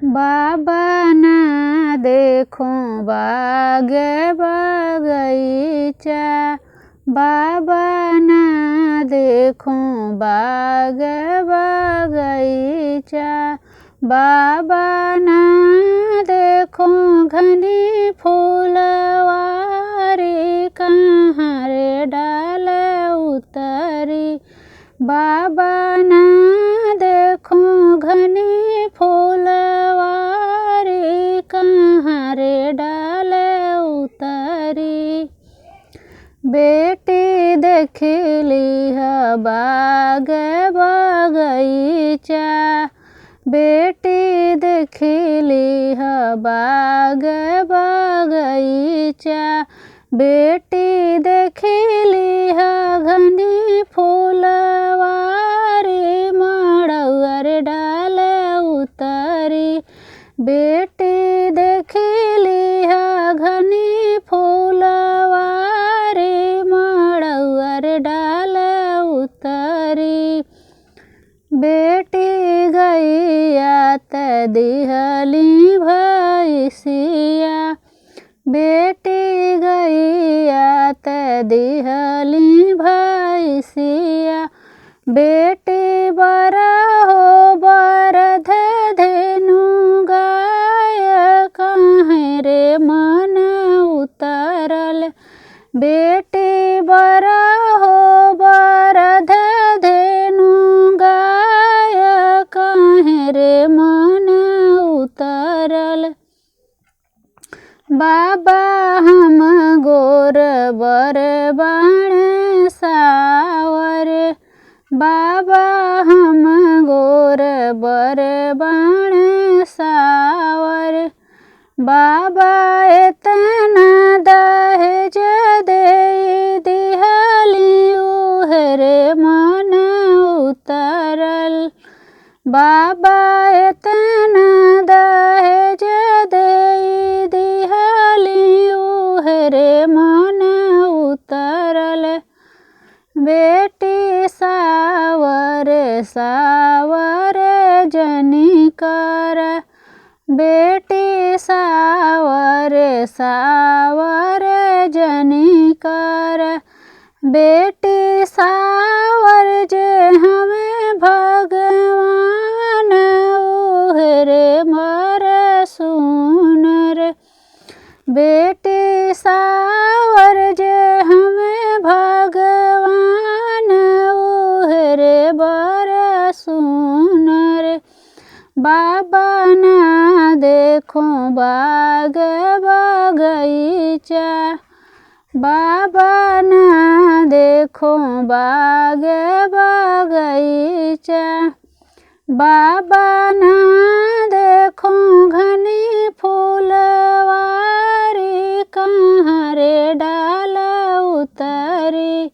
बाबा ना देखो बाग बगीचा, बाबा ना देखो बाग बगीचा, बाबा ना देखो घनी फूलवारी, कहाँ रे डाल उतरी। बाबा ना देखो घनी फूलवारी, कहाँ रे डाल उतरी। बेटी देखली है बाग बगीचा, बेटी देखली है बाग बगीचा, बेटी देखली है घनी फूलवारी, मड़उर डाल उतरी। बेटी देखली है घनी फूलवारी, मड़उर डाल उतरी। बेटी गैया त दिहली भैसिया, बेटी गैया त दिहली भैसिया, बेटी बरा हो बरध धेनु गाय, कहाँ रे मन उतरल। बेटी बरा हो बरध धेनु गाय, कहाँ रे मन उतरल। बाबा हम गोर बर बाण सावर, बाबा हम गोर बर बाण सावर, बाबा एतना दहेज दे दिहली उहरे मन उतरल। बाबा एतना दहेज दे दिहली उहरे मन उतरल। बेटी सावर सावर जनी कर, बेटी सावर सावर जनी कर, बेटी सावर जे हमें भगवान उहरे मर सुनर। बेटी सावर जे हमें भगवान उहरे बर सुनर। बाबा ना देखो बाग बगीचा, बाबा ना देखो बाग बगीचा, बाबा ना देखो घनी फूलवारी, कहाँ रे डाल उतरी।